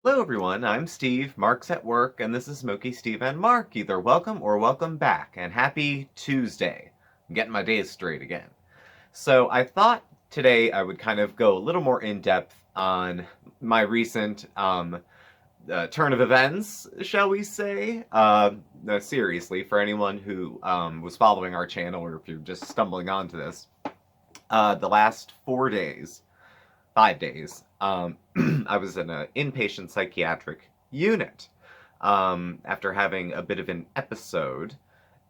Hello everyone, I'm Steve, Mark's at work, and this is SmokeySteveAndMarc. Either welcome or welcome back, and happy Tuesday. I'm getting my days straight again. So I thought today I would kind of go a little more in depth on my recent turn of events, shall we say. No, seriously, for anyone who was following our channel or if you're just stumbling onto this, the last 4 days 5 days, I was in an inpatient psychiatric unit after having a bit of an episode,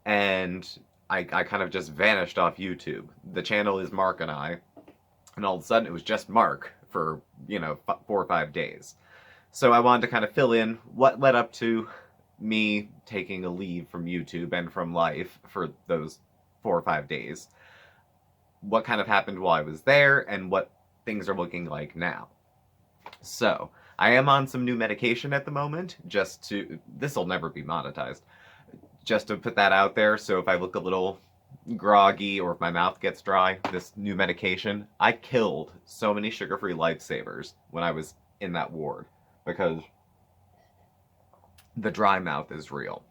and I kind of just vanished off YouTube. The channel is Mark and all of a sudden it was just Mark for, 4 or 5 days. So I wanted to kind of fill in what led up to me taking a leave from YouTube and from life for those 4 or 5 days. What kind of happened while I was there, and what things are looking like now. So, I am on some new medication at the moment, this will never be monetized, just to put that out there, so if I look a little groggy or if my mouth gets dry, this new medication, I killed so many sugar-free lifesavers when I was in that ward, because the dry mouth is real.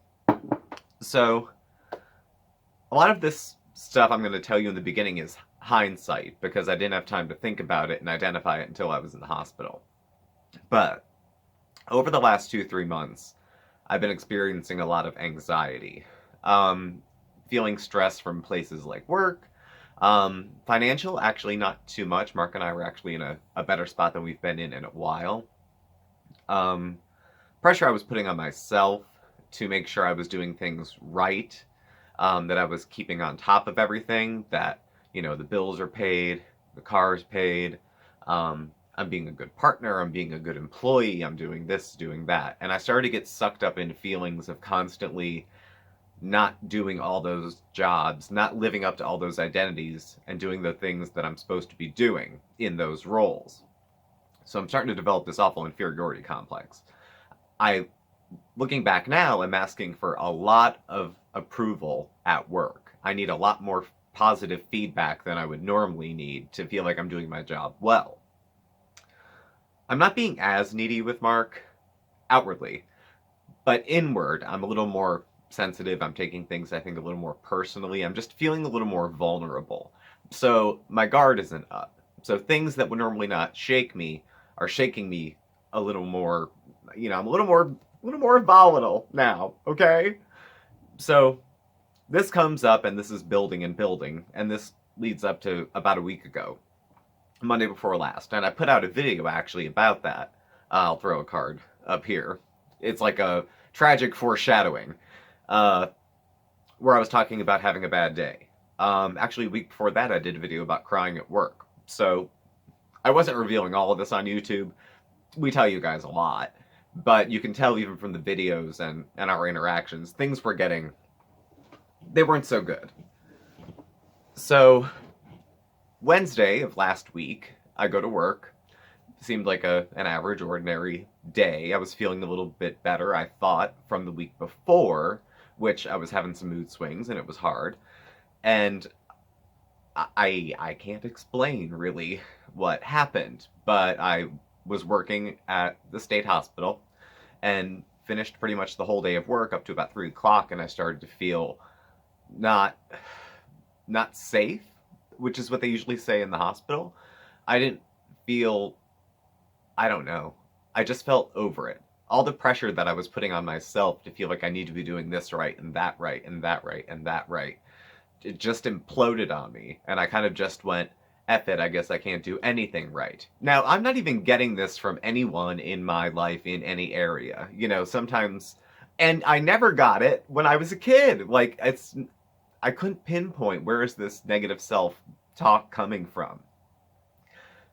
So, a lot of this stuff I'm going to tell you in the beginning is hindsight, because I didn't have time to think about it and identify it until I was in the hospital. But over the last 2-3 months, I've been experiencing a lot of anxiety, feeling stress from places like work, financial, actually not too much. Mark and I were actually in a better spot than we've been in a while. Pressure I was putting on myself to make sure I was doing things right, that I was keeping on top of everything, that the bills are paid, the car is paid, I'm being a good partner, I'm being a good employee, I'm doing this, doing that. And I started to get sucked up in feelings of constantly not doing all those jobs, not living up to all those identities, and doing the things that I'm supposed to be doing in those roles. So I'm starting to develop this awful inferiority complex. Looking back now, I'm asking for a lot of approval at work. I need a lot more positive feedback than I would normally need to feel like I'm doing my job well. I'm not being as needy with Mark outwardly, but inward, I'm a little more sensitive. I'm taking things, I think, a little more personally. I'm just feeling a little more vulnerable. So my guard isn't up. So things that would normally not shake me are shaking me a little more. I'm a little more volatile now. Okay, so this comes up, and this is building and building, and this leads up to about a week ago, Monday before last, and I put out a video actually about that. I'll throw a card up here. It's like a tragic foreshadowing, where I was talking about having a bad day. Actually, a week before that, I did a video about crying at work. So I wasn't revealing all of this on YouTube. We tell you guys a lot, but you can tell even from the videos and our interactions, things they weren't so good. So Wednesday of last week, I go to work. Seemed like an average, ordinary day. I was feeling a little bit better, I thought, from the week before, which I was having some mood swings, and it was hard. And I can't explain, really, what happened, but I was working at the state hospital and finished pretty much the whole day of work up to about 3 o'clock, and I started to feel not safe, which is what they usually say in the hospital. I didn't feel, I don't know, I just felt over it. All the pressure that I was putting on myself to feel like I need to be doing this right and that right and that right and that right, it just imploded on me, and I kind of just went, F it, I guess I can't do anything right. Now, I'm not even getting this from anyone in my life in any area. Sometimes, and I never got it when I was a kid. I couldn't pinpoint where is this negative self-talk coming from.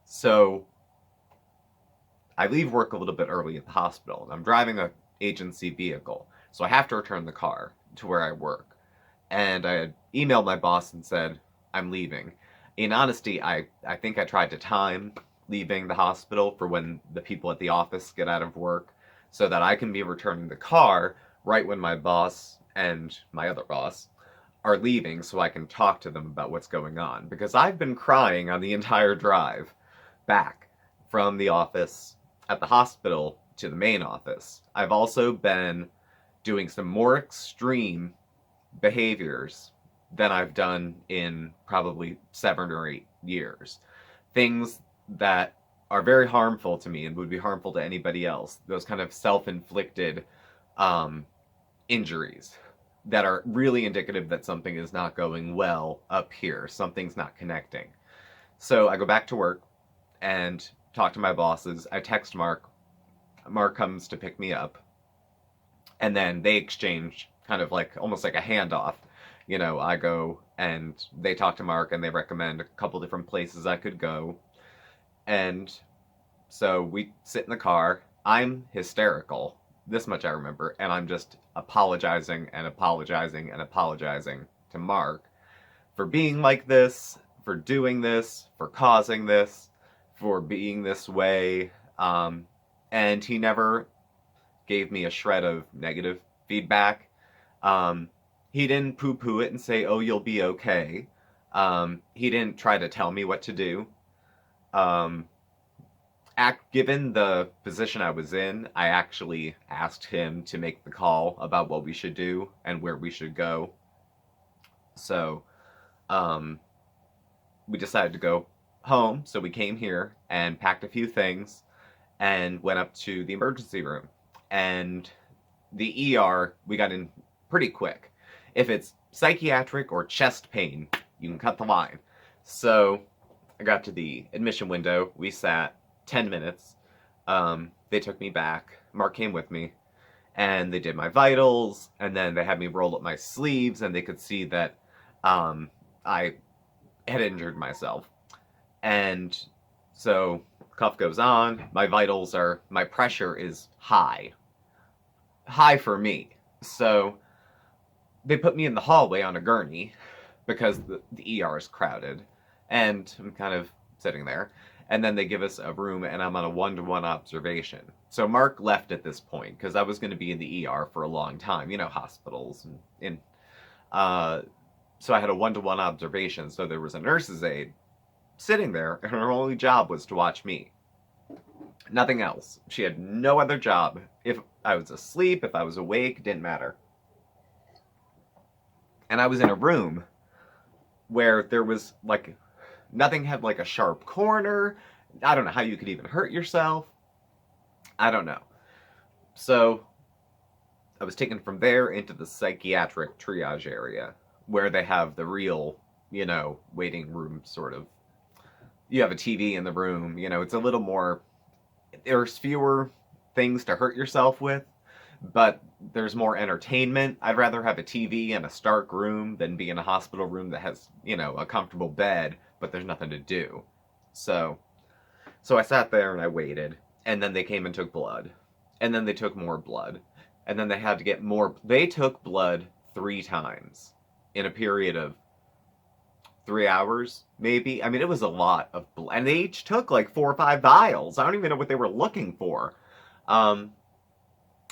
So I leave work a little bit early at the hospital, and I'm driving an agency vehicle, so I have to return the car to where I work. And I had emailed my boss and said, I'm leaving. In honesty, I think I tried to time leaving the hospital for when the people at the office get out of work, so that I can be returning the car right when my boss and my other boss are leaving, so I can talk to them about what's going on. Because I've been crying on the entire drive back from the office at the hospital to the main office. I've also been doing some more extreme behaviors than I've done in probably 7 or 8 years. Things that are very harmful to me and would be harmful to anybody else. Those kind of self-inflicted injuries that are really indicative that something is not going well up here. Something's not connecting. So I go back to work and talk to my bosses. I text Mark. Mark comes to pick me up. And then they exchange kind of like almost like a handoff. You know, I go and they talk to Mark and they recommend a couple different places I could go. And so we sit in the car. I'm hysterical. This much I remember. And I'm just apologizing and apologizing and apologizing to Mark for being like this, for doing this, for causing this, for being this way. And he never gave me a shred of negative feedback. He didn't poo-poo it and say, oh, you'll be okay. He didn't try to tell me what to do. Given the position I was in, I actually asked him to make the call about what we should do and where we should go. So, we decided to go home. So we came here and packed a few things and went up to the emergency room. And the ER, we got in pretty quick. If it's psychiatric or chest pain, you can cut the line. So I got to the admission window. We sat 10 minutes. They took me back. Mark came with me. And they did my vitals. And then they had me roll up my sleeves. And they could see that I had injured myself. And so cuff goes on. My vitals are, my pressure is high. High for me. So they put me in the hallway on a gurney because the ER is crowded. And I'm kind of sitting there. And then they give us a room and I'm on a 1-to-1 observation. So Mark left at this point because I was going to be in the ER for a long time. You know, hospitals. So I had a 1-to-1 observation. So there was a nurse's aide sitting there and her only job was to watch me. Nothing else. She had no other job. If I was asleep, if I was awake, didn't matter. And I was in a room where there was like, nothing had like a sharp corner. I don't know how you could even hurt yourself. I don't know. So I was taken from there into the psychiatric triage area where they have the real, you know, waiting room sort of. You have a TV in the room, you know, it's a little more, there's fewer things to hurt yourself with, but there's more entertainment. I'd rather have a TV in a stark room than be in a hospital room that has, you know, a comfortable bed, but there's nothing to do. So I sat there and I waited, and then they came and took blood, and then they took more blood, and then they had to get more. They took blood 3 times in a period of 3 hours, maybe. I mean, it was a lot of blood. And they each took like 4 or 5 vials. I don't even know what they were looking for. And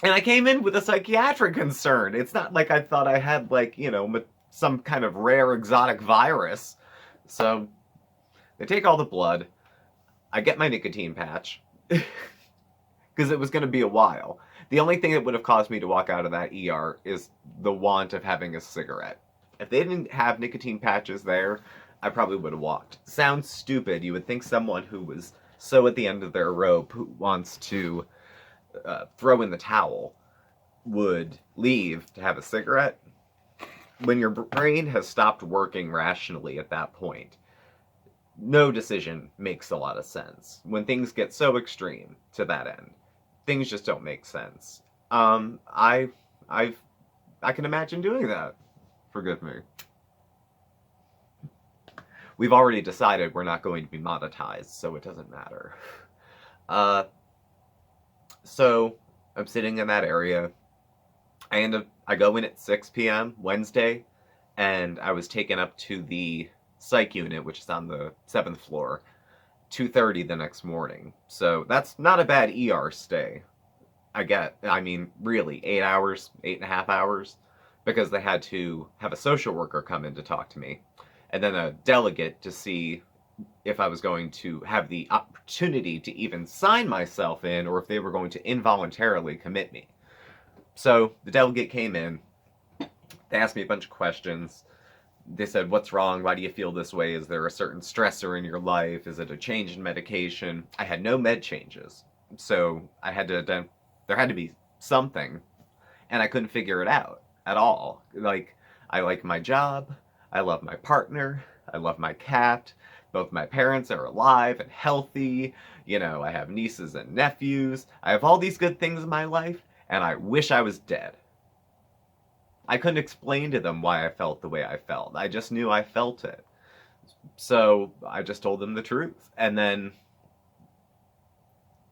I came in with a psychiatric concern. It's not like I thought I had like, you know, some kind of rare exotic virus. So they take all the blood. I get my nicotine patch. Because it was going to be a while. The only thing that would have caused me to walk out of that ER is the want of having a cigarette. If they didn't have nicotine patches there, I probably would have walked. Sounds stupid. You would think someone who was so at the end of their rope who wants to throw in the towel would leave to have a cigarette. When your brain has stopped working rationally at that point, no decision makes a lot of sense. When things get so extreme to that end, things just don't make sense. I can imagine doing that. Forgive me. We've already decided we're not going to be monetized, so it doesn't matter. So I'm sitting in that area. I go in at 6 p.m. Wednesday, and I was taken up to the psych unit, which is on the 7th floor, 2:30 the next morning. So that's not a bad ER stay. I mean, really, 8 hours, 8.5 hours. Because they had to have a social worker come in to talk to me. And then a delegate to see if I was going to have the opportunity to even sign myself in, or if they were going to involuntarily commit me. So the delegate came in, they asked me a bunch of questions. They said, "What's wrong? Why do you feel this way? Is there a certain stressor in your life? Is it a change in medication?" I had no med changes. So there had to be something, and I couldn't figure it out at all. Like, I like my job, I love my partner, I love my cat, both my parents are alive and healthy, I have nieces and nephews, I have all these good things in my life, and I wish I was dead. I couldn't explain to them why I felt the way I felt. I just knew I felt it. So I just told them the truth. And then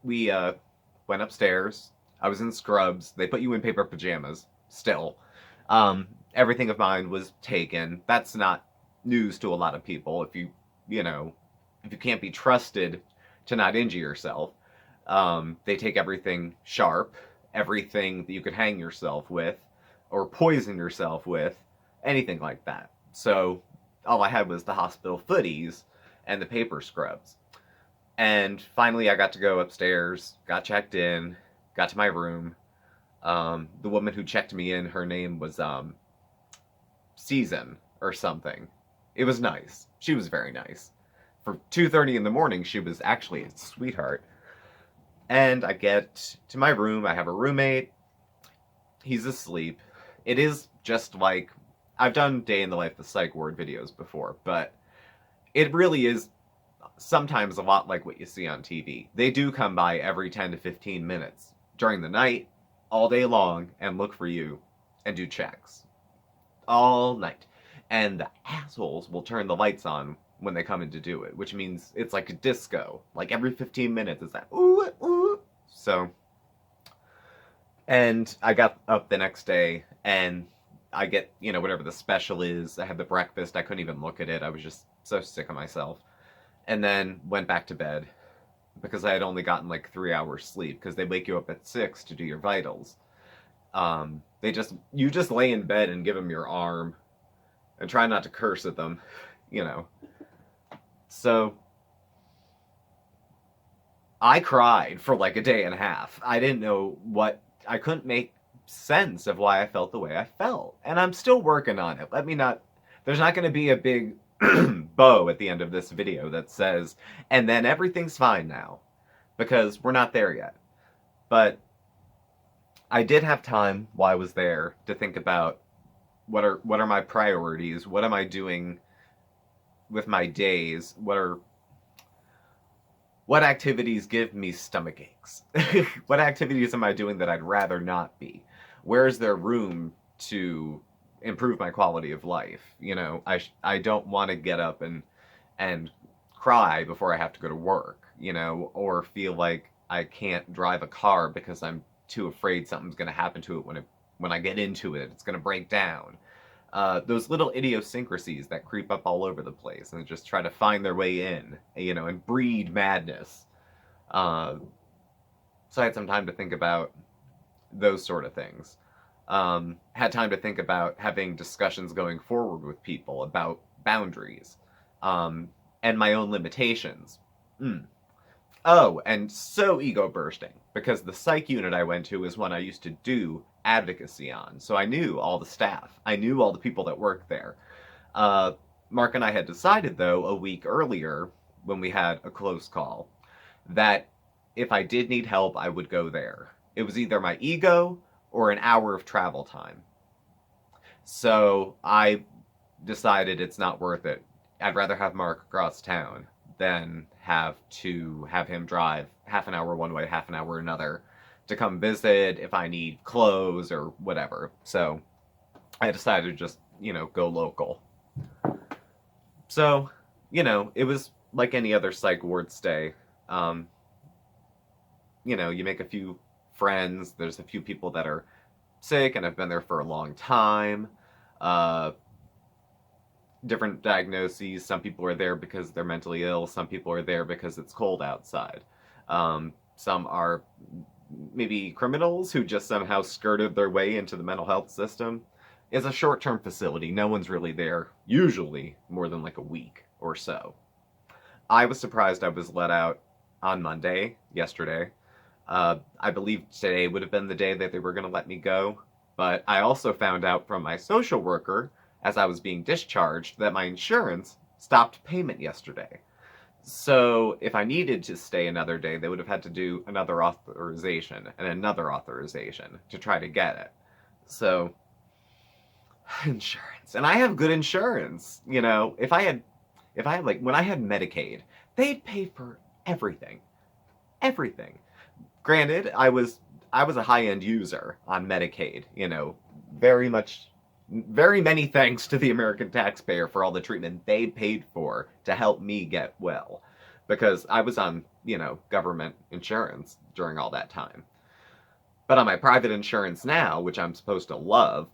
we went upstairs. I was in scrubs. They put you in paper pajamas still. Everything of mine was taken. That's not news to a lot of people. If you can't be trusted to not injure yourself, they take everything sharp, everything that you could hang yourself with, or poison yourself with, anything like that. So all I had was the hospital footies and the paper scrubs. And finally I got to go upstairs, got checked in, got to my room. The woman who checked me in, her name was Season or something. It was nice. She was very nice. For 2:30 in the morning, she was actually a sweetheart. And I get to my room, I have a roommate. He's asleep. It is just like, I've done day in the life of psych ward videos before, but it really is sometimes a lot like what you see on TV. They do come by every 10 to 15 minutes during the night, all day long, and look for you and do checks. All night. And the assholes will turn the lights on when they come in to do it, which means it's like a disco. Like every 15 minutes, it's that ooh, ooh. So, and I got up the next day, and I get, whatever the special is. I had the breakfast. I couldn't even look at it. I was just so sick of myself. And then went back to bed because I had only gotten like 3 hours sleep, because they wake you up at 6 to do your vitals. You just lay in bed and give them your arm and try not to curse at them, So I cried for like a day and a half. I didn't know I couldn't make sense of why I felt the way I felt. And I'm still working on it. There's not going to be a big bow at the end of this video that says, and then everything's fine now, because we're not there yet. But I did have time while I was there to think about what are my priorities, what am I doing with my days, what activities give me stomach aches? What activities am I doing that I'd rather not be? Where is there room to improve my quality of life? I don't want to get up and cry before I have to go to work, or feel like I can't drive a car because I'm too afraid something's going to happen to it when I get into it. It's going to break down. Those little idiosyncrasies that creep up all over the place and just try to find their way in, and breed madness. So I had some time to think about those sort of things. Had time to think about having discussions going forward with people about boundaries, and my own limitations. Oh, and so ego bursting, because the psych unit I went to is one I used to do advocacy on, so I knew all the staff. I knew all the people that worked there. Mark and I had decided, though, a week earlier, when we had a close call, that if I did need help, I would go there. It was either my ego or an hour of travel time. So I decided it's not worth it. I'd rather have Mark across town than have him drive half an hour one way, half an hour another to come visit if I need clothes or whatever. So I decided to just, go local. So, it was like any other psych ward stay. You make a few friends. There's a few people that are sick and have been there for a long time. Different diagnoses. Some people are there because they're mentally ill. Some people are there because it's cold outside. Some are maybe criminals who just somehow skirted their way into the mental health system. It's a short-term facility. No one's really there, usually, more than like a week or so. I was surprised I was let out on Monday, yesterday. I believe today would have been the day that they were going to let me go. But I also found out from my social worker, as I was being discharged, that my insurance stopped payment yesterday. So if I needed to stay another day, they would have had to do another authorization and another authorization to try to get it. So, insurance. And I have good insurance. You know, if I had like, when I had Medicaid, they'd pay for everything. Everything. Granted, I was a high-end user on Medicaid, you know, very many thanks to the American taxpayer for all the treatment they paid for to help me get well, because I was on, you know, government insurance during all that time. But on my private insurance now, which I'm supposed to love,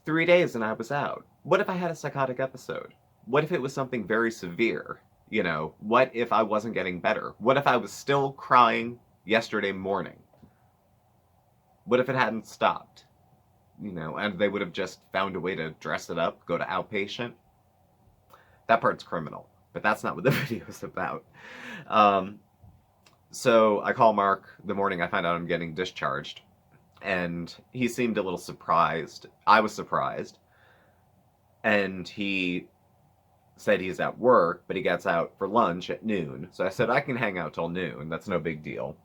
3 days and I was out. What if I had a psychotic episode? What if it was something very severe? You know, what if I wasn't getting better? What if I was still crying yesterday morning? What if it hadn't stopped? You know, and they would have just found a way to dress it up, go to outpatient. That part's criminal, but that's not what the video is about. So I call Mark the morning I find out I'm getting discharged, and he seemed a little surprised. I was surprised, and he said he's at work, but he gets out for lunch at noon. So I said I can hang out till noon. That's no big deal.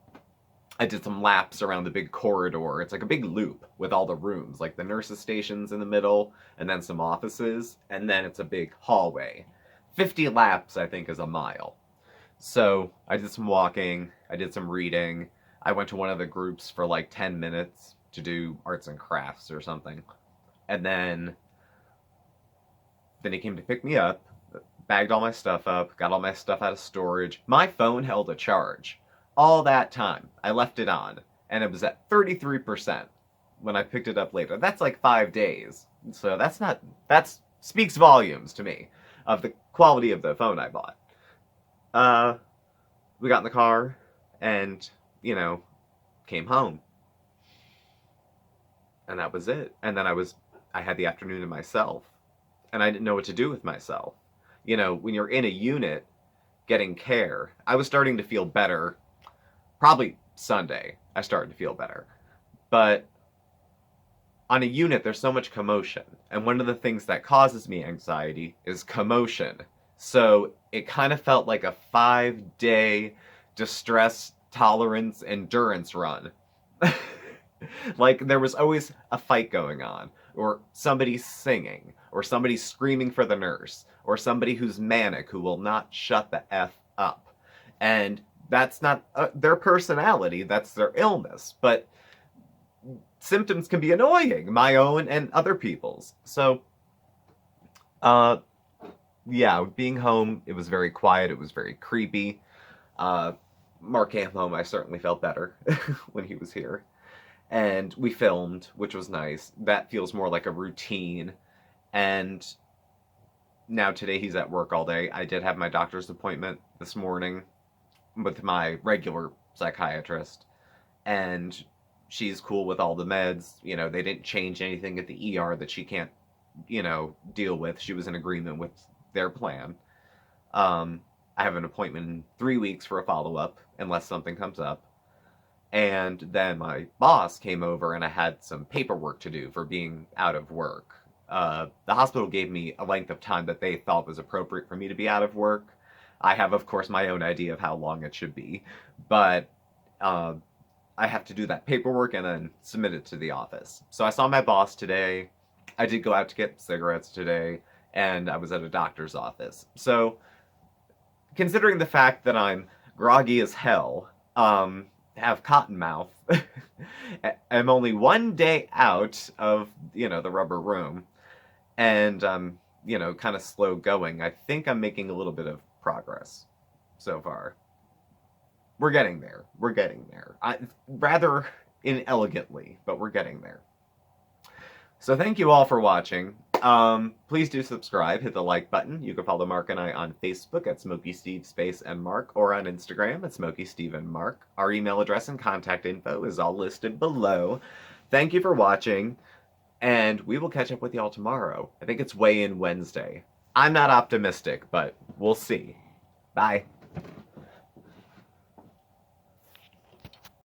I did some laps around the big corridor. It's like a big loop with all the rooms, like the nurses' stations in the middle, and then some offices, and then it's a big hallway. 50 laps, I think, is a mile. So I did some walking, I did some reading, I went to one of the groups for like 10 minutes to do arts and crafts or something. And then he came to pick me up, bagged all my stuff up, got all my stuff out of storage. My phone held a charge. All that time, I left it on, and it was at 33% when I picked it up later. That's like 5 days. So that speaks volumes to me of the quality of the phone I bought. We got in the car and, you know, came home. And that was it. And then I had the afternoon to myself, and I didn't know what to do with myself. You know, when you're in a unit getting care, I was starting to feel better. Probably Sunday, I started to feel better. But on a unit, there's so much commotion. And one of the things that causes me anxiety is commotion. So it kind of felt like a 5-day distress tolerance endurance run. Like there was always a fight going on, or somebody singing, or somebody screaming for the nurse, or somebody who's manic who will not shut the F up. And that's not their personality, that's their illness. But symptoms can be annoying, my own and other people's. So, yeah, being home, it was very quiet, it was very creepy. Mark came home, I certainly felt better when he was here. And we filmed, which was nice. That feels more like a routine. And now today he's at work all day. I did have my doctor's appointment this morning with my regular psychiatrist. And she's cool with all the meds. You know, they didn't change anything at the ER that she can't, you know, deal with. She was in agreement with their plan. I have an appointment in 3 weeks for a follow-up, unless something comes up. And then my boss came over and I had some paperwork to do for being out of work. The hospital gave me a length of time that they thought was appropriate for me to be out of work. I have, of course, my own idea of how long it should be. But I have to do that paperwork and then submit it to the office. So I saw my boss today. I did go out to get cigarettes today. And I was at a doctor's office. So, considering the fact that I'm groggy as hell, have cotton mouth, I'm only 1 day out of, you know, the rubber room, and you know, kind of slow going. I think I'm making a little bit of progress so far. We're getting there. We're getting there. Rather inelegantly, but we're getting there. So thank you all for watching. Please do subscribe, hit the like button. You can follow Mark and I on Facebook at SmokeySteveAndMarc, or on Instagram at SmokeySteveAndMarc. Our email address and contact info is all listed below. Thank you for watching, and we will catch up with y'all tomorrow. I think it's weigh-in Wednesday. I'm not optimistic, but we'll see. Bye.